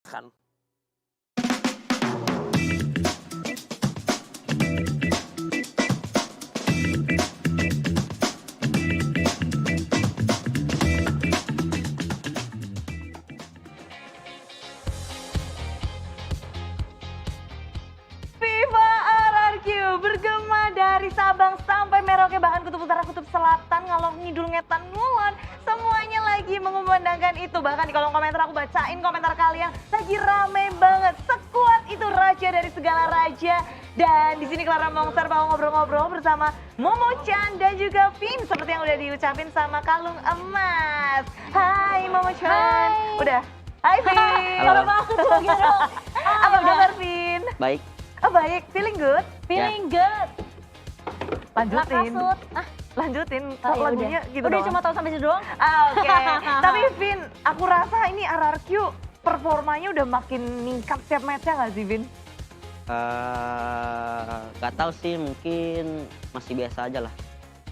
Kan. Viva RRQ bergema dari Sabang sampai Merauke, bahkan kutub utara, kutub selatan, ngalor ngidul, ngetan ngulon, semuanya lagi mengumandangkan itu. Bahkan di kolom komentar aku bacain komentar kalian, lagi rame banget, sekuat itu raja dari segala raja. Dan di sini Clara Mongsar mau ngobrol-ngobrol bersama Momo Chan dan juga Vin, seperti yang udah diucapin sama Kalung Emas. Hai Momo Chan. Hai. Udah. Hai Vin. Halo banget tuh gitu. Apa kabar Vin? Baik. Oh baik, feeling good? Feeling good. Lanjutin. Lakasut. Lanjutin, Oh, kok ya lagunya udah. gitu Udah doang? cuma tahu sampai situ doang. Oke, tapi Vin, aku rasa ini RRQ performanya udah makin meningkat setiap match-nya nggak sih Vin? Gak tahu sih, mungkin masih biasa aja lah.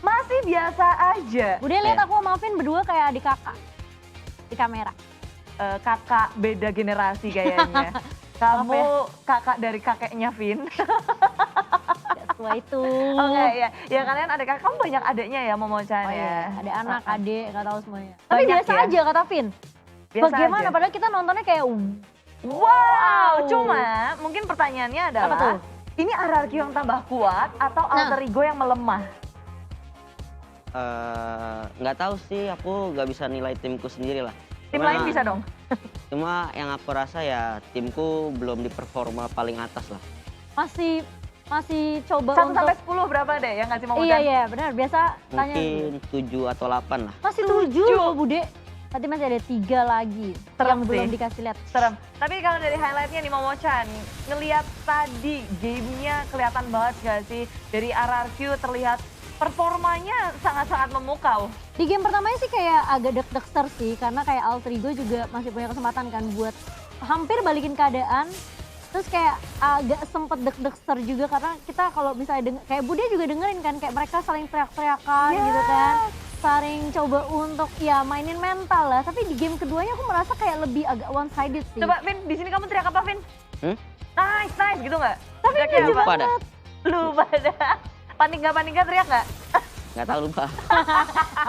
Masih biasa aja. Udah lihat Iya. aku sama Vin berdua kayak adik kakak di kamera. Kakak beda generasi kayaknya. Kamu kakak dari kakeknya Vin. Gak tua itu. Oke, ya. Ya kalian adik kakak, kamu banyak adiknya ya Momo Chan Oh ya? iya, ada anak, adik, gak tahu semuanya. Tapi Banyak biasa ya? aja kata Vin. Biasa Bagaimana? aja. Padahal kita nontonnya kayak Wow, Wow. cuma mungkin pertanyaannya adalah, Apa tuh? ini RRQ yang tambah kuat atau alter ego yang melemah? Nggak tahu sih, aku nggak bisa nilai timku sendiri lah. Tim lain bisa dong? Cuma yang aku rasa ya timku belum di performa paling atas lah. masih coba 1 untuk sampai 10 berapa deh yang ngasih Momo Iya Chan? iya benar, biasa tanya Mungkin 7 atau 8 lah. masih 7 loh Bude. Nanti masih ada 3 lagi Serem yang sih. belum dikasih lihat. Serem. Tapi kalau dari highlightnya nih Momo Chan, ngelihat tadi gamenya kelihatan banget gak sih? Dari RRQ terlihat performanya sangat-sangat memukau. Di game pertamanya sih kayak agak deg-degster sih, karena kayak Alter Ego juga masih punya kesempatan kan buat hampir balikin keadaan. Terus kayak agak sempet deg-degster juga karena kita kalau misalnya kayak Bude juga dengerin kan, kayak mereka saling teriak-teriakan Yes. gitu kan. Saling coba untuk ya mainin mental lah, tapi di game keduanya aku merasa kayak lebih agak one sided sih. Coba Vin, di sini kamu teriak apa Vin? Hmm? Nice, nice gitu nggak? Tapi Teriaknya lucu apa? Pada. banget. Lu pada panik nggak teriak nggak? Nggak tahu, lupa.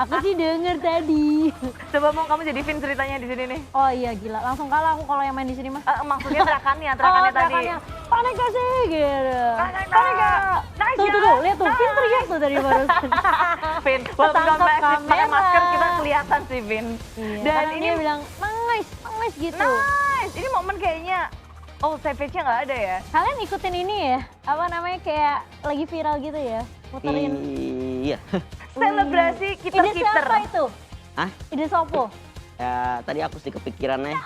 Aku sih denger tadi. Coba mau kamu jadi Vin ceritanya di sini nih. Oh iya gila, langsung kalah aku kalau yang main di sini mah. Maksudnya teriakannya tadi. teriakannya, panik gak sih gitu. Panik Panik gak? gak? Nice Tuh ya? tuh tuh, lihat tuh, Vin Nice. teriak tuh tadi barusan. Vin, walaupun Ketangkep kamu pakai kamera. masker kita kelihatan sih Vin. Iya, Dan karena ini dia bilang nice gitu. nice, ini momen kayaknya, oh savage-nya nggak ada ya? Kalian ikutin ini ya, apa namanya kayak lagi viral gitu ya, muterin. Iya. Selebrasi Ide kiper-kiper. siapa itu? Hah? Ide sopo? Ya tadi aku sih kepikirannya.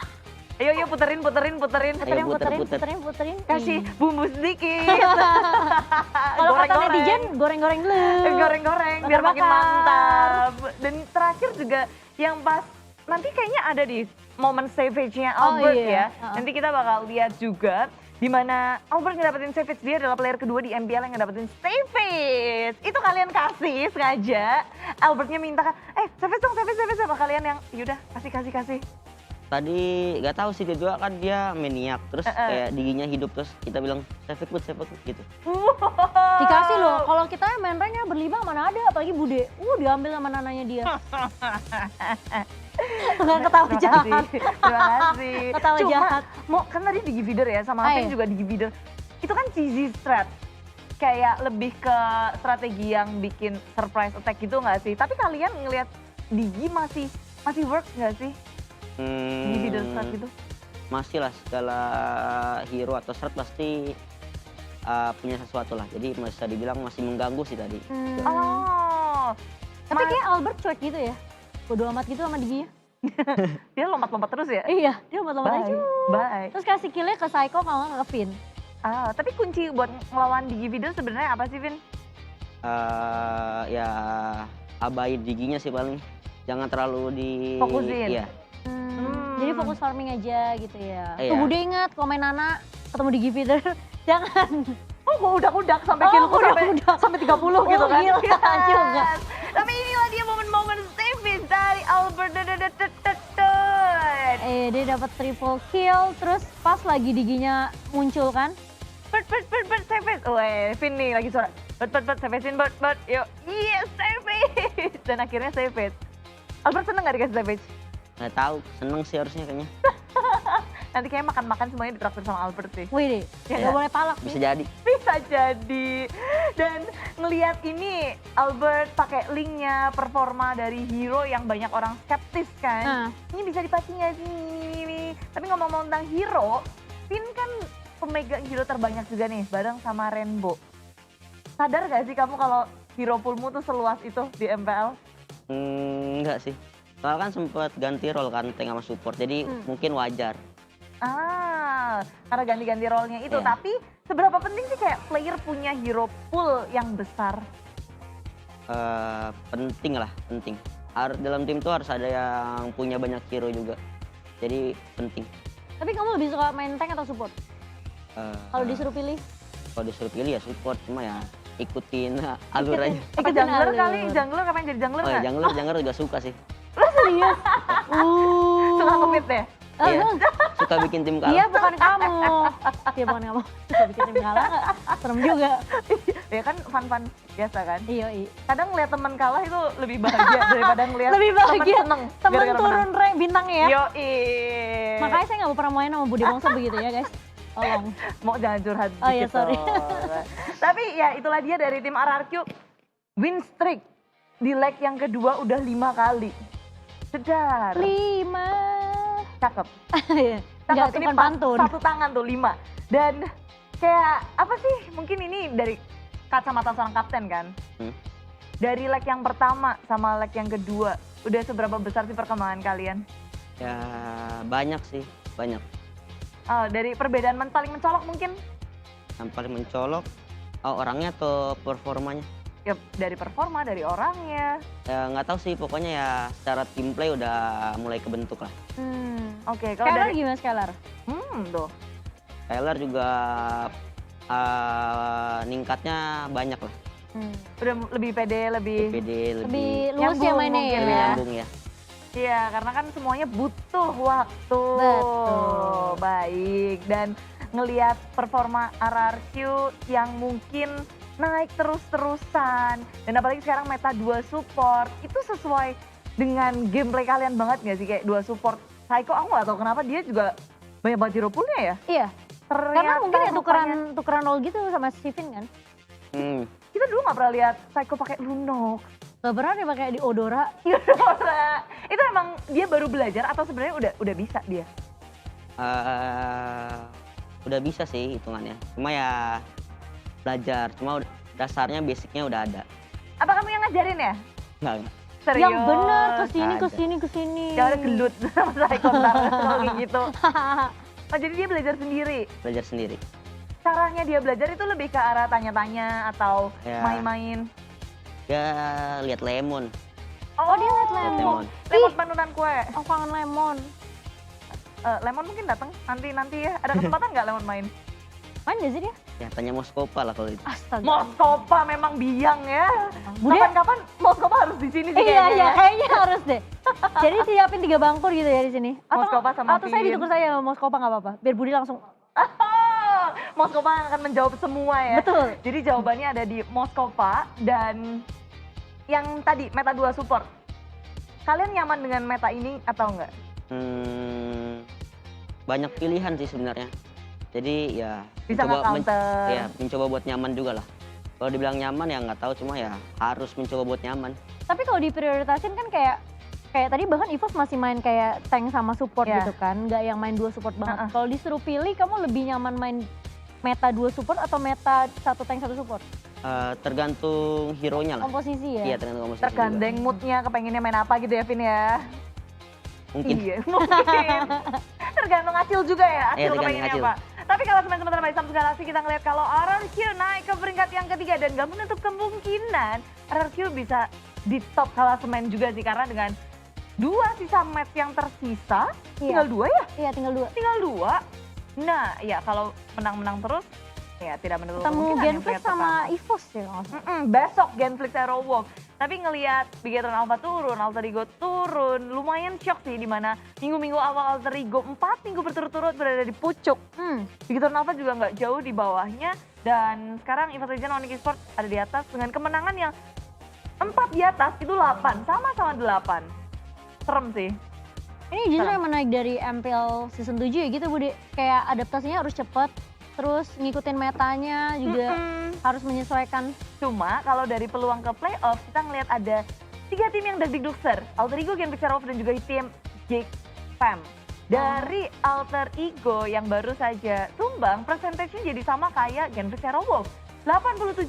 Ayo, yuk puterin. Puterin, puter. puterin. Kasih Ih. bumbu sedikit. Kalau kata netizen, goreng-goreng dulu. Goreng-goreng biar makin Bakar-bakar. mantap. Dan terakhir juga yang pas, nanti kayaknya ada di momen savage-nya Oh, Albert iya. ya. Nanti kita bakal lihat juga di mana Albert ngedapetin savage, dia adalah player kedua di MPL yang ngedapetin savage. Itu kalian kasih sengaja. Albertnya minta kan, savage dong, savage sama kalian yang yaudah kasih. Tadi nggak tahu sih, dia juga kan dia maniak. Terus kayak giginya hidup, terus kita bilang save it gitu. Dikasih loh, kalau kita main ranknya berlima mana ada, apalagi Bude. Diambil sama nananya dia. Nggak ketawa jahat. Terima kasih. Ketawa Cuma, jahat. kan tadi di Givider ya, sama Vin Iya. juga di Givider. Itu kan cheesy strat. Kayak lebih ke strategi yang bikin surprise attack gitu nggak sih? Tapi kalian ngelihat Digi masih works nggak sih? Givider strat gitu? Masih lah, segala hero atau strat pasti punya sesuatu lah. Jadi bisa dibilang masih mengganggu sih tadi. Oh, Tapi kayak Albert cuek gitu ya. Bodo amat gitu sama Digi-nya. dia lompat-lompat terus ya? Iya, dia lompat-lompat aja. Bye. Terus kasih killnya ke Psycho kalau nggak ke Vin. Tapi kunci buat ngelawan Digi Video sebenarnya apa sih, Vin? Ya abain giginya sih paling. Jangan terlalu di Fokusin. Iya. Jadi fokus farming aja gitu ya. Iya. Tuh Bude ingat kalau main Nana ketemu Digi Peter, jangan. Oh, gue udak-udak sampai Oh, killku udak-udak. sampai 30 gitu kan. gila juga. Tapi inilah dia momen-momen savage dari Albert. Alright. Dia dapat triple kill, terus pas lagi giginya muncul kan. Bird, Savage. Weh, Vin nih lagi suara. Bird, Savage-in, Bird. Yuk, yes, Savage. Dan akhirnya Savage. Albert seneng gak dikasih Savage? Nggak tahu, seneng sih harusnya kayaknya. Nanti kayaknya makan-makan semuanya ditraktir sama Albert sih. Wih deh, Ya. nggak boleh palak Bisa sih. jadi. Bisa jadi. Dan ngelihat ini Albert pakai linknya performa dari hero yang banyak orang skeptis kan. Nah. Ini bisa dipakai nggak sih? Tapi ngomong-ngomong tentang hero, Vin kan pemegang hero terbanyak juga nih bareng sama Rainbow. Sadar gak sih kamu kalau hero poolmu tuh seluas itu di MPL? Enggak sih. Soalnya kan sempet ganti role kan tank sama support, jadi mungkin wajar. Karena ganti-ganti role-nya itu. Iya. Tapi seberapa penting sih kayak player punya hero pool yang besar? Penting lah, penting. Dalam tim tuh harus ada yang punya banyak hero juga. Jadi penting. Tapi kamu lebih suka main tank atau support? Kalau disuruh pilih? Kalau disuruh pilih ya support, cuma ya ikutin alur aja. Apa Ikutin jungler alur. kali? Jungler kapan jadi jungler Oh ya, nggak? jungler juga suka sih. Serius? Suka nge-mid ya? Iya, suka bikin tim kalah. Iya, bukan kamu. Iya, bukan kamu. Bisa bikin tim kalah nggak? Serem juga. Ya kan fun-fun biasa kan? Iya. Kadang ngeliat teman kalah itu lebih bahagia daripada ngeliat Lebih bahagia. teman seneng. Temen gara-gara turun menang. rank bintang ya. Yoi. Makanya saya nggak pernah main sama Budi Bangsa begitu ya guys. Tolong. Mau jangan curhat Oh iya, dikit sorry. dong. Tapi ya itulah dia dari tim RRQ. Win streak di leg yang kedua udah 5 kali. Sedar. 5. Cakep. Enggak, Cakep, itu ini kan pas pantun. satu tangan tuh 5. Dan kayak apa sih, mungkin ini dari kacamata seorang kapten kan. Dari leg yang pertama sama leg yang kedua, udah seberapa besar sih perkembangan kalian? Ya banyak sih, banyak. Oh, dari perbedaan paling mencolok mungkin? Yang paling mencolok orangnya atau performanya? Ya dari performa, dari orangnya. Ya nggak tahu sih, pokoknya ya secara tim play udah mulai kebentuk lah. Oke, kalau Skylar dari gimana Skylar? tuh. Tyler juga ningkatnya banyak lah. Udah lebih pede, lebih PD Lebih luas ya nyambung mainnya mungkin ya. lebih ya. nyambung ya. Iya, karena kan semuanya butuh waktu. Betul. Baik, dan ngelihat performa RRQ yang mungkin naik terus-terusan. Dan apalagi sekarang meta 2 support, itu sesuai dengan gameplay kalian banget gak sih? Kayak 2 support. Psycho, aku gak tahu kenapa dia juga banyak banget hero poolnya ya. Iya. Karena Ternyata mungkin ya rupanya- tukeran role gitu sama Steven kan. Kita dulu gak pernah lihat Psycho pakai Lunox. Gak pernah dia pakai di Odora. Yudora. Itu emang dia baru belajar atau sebenarnya udah bisa dia? Udah bisa sih hitungannya. Cuma ya belajar, cuma dasarnya basicnya udah ada. Apa kamu yang ngajarin ya? Enggak. Serius? Yang benar kesini Ada. kesini kesini. Ya udah gelut sama Psycho ntar kalau kayak gitu. Oh, jadi dia belajar sendiri. Belajar sendiri. Caranya dia belajar itu lebih ke arah tanya-tanya atau Ya. main-main. Ya lihat Lemon. Oh, dia liat Lihat Lemon. Lemon. Lemon panunan kue. Oh, kangen Lemon. Lemon mungkin datang nanti ya. Ada kesempatan nggak Lemon main? Main gak sih dia? Ya tanya Moskopa lah kalau itu. Astaga. Moskopa memang biang ya. Bude- Kapan-kapan Moskopa harus di sini sih Iya, kayaknya. iya, ya. kayaknya harus deh. Jadi siapin 3 bangkur gitu ya di sini. Moskopa sama atau saya Vin. ditukar saya sama Moskopa nggak apa-apa. Biar Budi langsung. Moskopa akan menjawab semua ya. Betul. Jadi jawabannya ada di Moskopa dan yang tadi meta 2 support. Kalian nyaman dengan meta ini atau enggak? Banyak pilihan sih sebenarnya. Jadi ya Bisa nge-counter. ya mencoba buat nyaman juga lah. Kalau dibilang nyaman ya nggak tahu, cuma ya harus mencoba buat nyaman. Tapi kalau diprioritasin kan kayak tadi bahkan Evos masih main kayak tank sama support Iya. gitu kan, nggak yang main 2 support banget. Kalau disuruh pilih, kamu lebih nyaman main meta 2 support atau meta 1 tank 1 support? Tergantung hero-nya lah. Komposisi ya? Iya, tergantung komposisi Tergandeng moodnya kepengennya main apa gitu ya Vin ya. juga. Mungkin. Iya, mungkin. Tergantung Acil juga ya, Acil Iya, tergantung kepengennya Acil. apa. Tapi kalau sementara di Samsung Galaxy kita ngeliat kalau RRQ naik ke peringkat yang ketiga dan gak menutup kemungkinan RRQ bisa di top klasemen juga sih karena dengan 2 sisa match yang tersisa, Iya. tinggal 2 ya? Iya, tinggal 2. Tinggal 2. Nah, ya kalau menang-menang terus Ya, tidak menutup Ketemu kemungkinan yang Genflix peringkat sama pertama. EVOS ya kalau nggak salah. Besok Genflix Aero Wolf. Tapi ngelihat Bigetron Alpha turun, Alter Ego turun, lumayan shock sih di mana minggu-minggu awal Alter Ego 4 minggu berturut-turut berada di pucuk. Bigetron Alpha juga nggak jauh di bawahnya dan sekarang EVOS Legends Onyx Esports ada di atas dengan kemenangan yang 4 di atas itu 8, sama-sama 8. Serem sih. Ini justru yang menaik dari MPL season 7 ya gitu Budi. Kayak adaptasinya harus cepet, terus ngikutin metanya juga harus menyesuaikan. Cuma kalau dari peluang ke playoff kita ngelihat ada 3 tim yang degdugser. Alter Ego, Genflix Aero Wolf dan juga tim Jake Fam. Dari Alter Ego yang baru saja tumbang, persentasenya jadi sama kayak Genflix Aero Wolf. 87%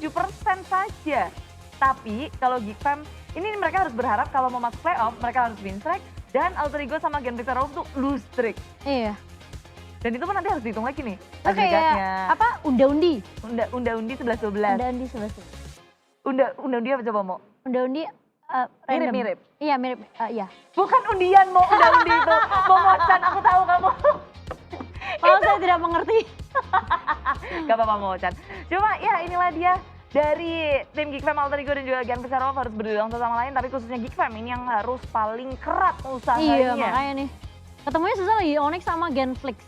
saja. Tapi kalau Geek Fam, ini mereka harus berharap kalau mau masuk playoff, mereka harus win streak. Dan Alter Ego sama Genflix Aero Wolf tuh lose streak. Iya. Dan itu pun nanti harus dihitung lagi nih. Itu kayak apa? Unda-undi. Unda-undi 11-12. Unda-undi 11. Unda-undi apa coba mau? Unda-undi random. Mirip-mirip. Iya mirip, iya. Bukan undian mau unda-undi itu. Mau Mocan, aku tahu kamu. Kalau saya tidak mengerti. Gak apa-apa Mocan. Cuma ya inilah dia. Dari tim Geek Fam, Alter Ego dan juga Genflix Aero Wolf harus berjuang satu sama lain. Tapi khususnya Geek Fam ini yang harus paling kerat usahanya. Iya makanya nih. Ketemunya susah lagi Onyx sama Genflix.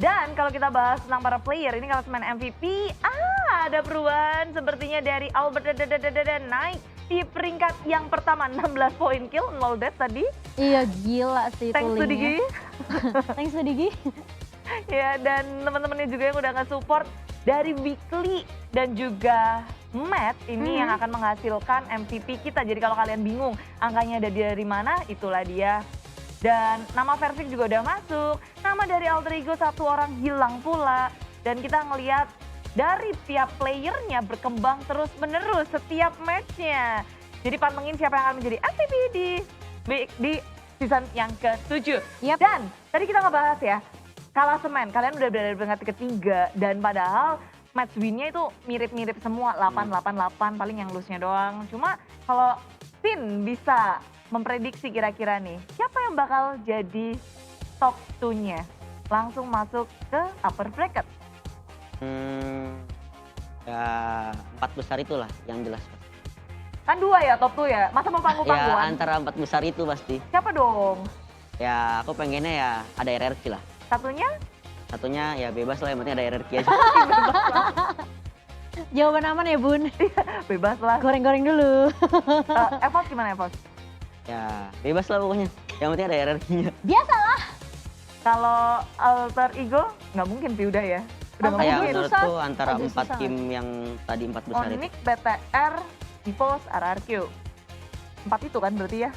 Dan kalau kita bahas tentang para player, ini kalau main MVP, ada perubahan sepertinya dari Albert naik di peringkat yang pertama 16 poin kill, 0 death tadi. Iya gila sih Thanks to Digi. Thanks to Digi. Ya, dan teman-temannya juga yang udah nge-support dari Weekly dan juga Matt ini yang akan menghasilkan MVP kita. Jadi kalau kalian bingung angkanya ada dari mana, itulah dia. Dan nama Versik juga udah masuk, nama dari Alter Ego 1 orang hilang pula. Dan kita ngelihat dari tiap playernya berkembang terus-menerus setiap matchnya. Jadi pantengin siapa yang akan menjadi MVP di season yang ke-7. Yep. Dan tadi kita ngebahas ya, klasemen, kalian udah berada di peringkat ketiga dan padahal match win-nya itu mirip-mirip semua, 8-8-8 paling yang lose-nya doang. Cuma kalau Vin bisa memprediksi kira-kira nih, siapa yang bakal jadi top 2-nya? Langsung masuk ke upper bracket. Ya 4 besar itulah yang jelas. Kan 2 ya top 2 ya, masa mau Ya panggung-panggungan? antara 4 besar itu pasti. Siapa dong? Ya aku pengennya ya ada hierarki lah. Satunya? Satunya ya bebas lah, yang penting ada hierarki aja. Jawaban aman ya Bun. Bebas lah. Goreng-goreng dulu. Evos gimana Evos? Ya bebas lah pokoknya, yang penting ada hierarkinya. Biasalah. Kalau Alter Ego nggak mungkin sih udah ya. Udah nggak Kayak mungkin. menurutku antara Agak 4 susah. tim yang tadi 4 besar itu. Onyx, BTR, EVOS, RRQ. 4 itu kan berarti ya?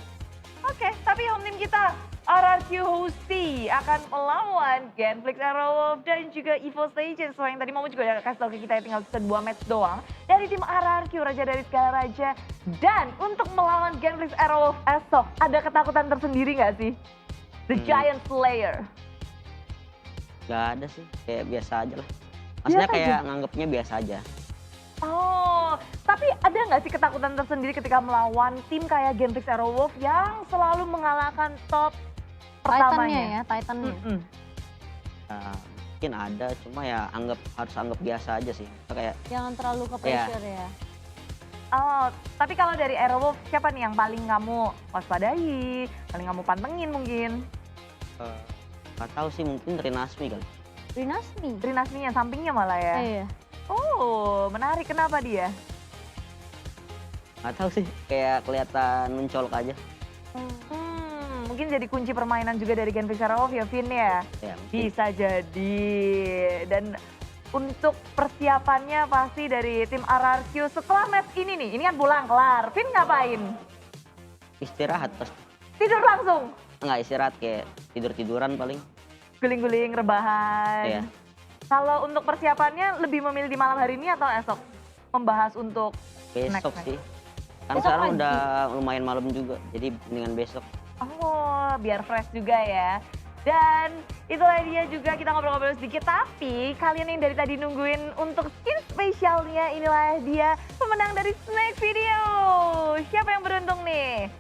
Oke, tapi home team kita RRQ Hosty akan melawan Genflix Aero Wolf dan juga EVOS Legends. So yang tadi Momo juga udah kasih tau ke kita tinggal sisa 2 match doang. Dari tim RRQ, Raja dari segala raja. Dan untuk melawan Genflix Aero Wolf esok, ada ketakutan tersendiri nggak sih? The Giant Slayer. Gak ada sih, kayak biasa aja lah. Maksudnya Biasa kayak nganggapnya biasa aja. Oh, tapi ada nggak sih ketakutan tersendiri ketika melawan tim kayak Genflix Aero Wolf yang selalu mengalahkan top pertamanya? Titannya. Ya, mungkin ada, cuma ya harus anggap biasa aja sih. Kayak Jangan terlalu ke pressure ya. Oh, tapi kalau dari Aero Wolf siapa nih yang paling kamu waspadai, paling kamu pantengin mungkin? nggak tahu sih, mungkin Trinasmi kali. Rinasmi. Trinasminya, sampingnya malah ya? Iya. Oh, menarik. Kenapa dia? Nggak tahu sih, kayak kelihatan mencolok aja. Mungkin jadi kunci permainan juga dari Genflix Aero Wolf ya, Vin ya? Ya mungkin. Bisa jadi. Dan untuk persiapannya pasti dari tim RRQ setelah match ini nih, ini kan pulang kelar. Vin ngapain? Istirahat pasti. Tidur langsung? Nggak istirahat, kayak tidur-tiduran paling. Guling-guling, rebahan. Iya. Kalau untuk persiapannya lebih memilih di malam hari ini atau esok? Membahas untuk Besok next. sih. Kan Besok sekarang pagi. udah lumayan malam juga, jadi mendingan besok. Oh, biar fresh juga ya. Dan itulah dia juga kita ngobrol-ngobrol sedikit. Tapi kalian yang dari tadi nungguin untuk skin spesialnya, inilah dia pemenang dari Snake Video. Siapa yang beruntung nih?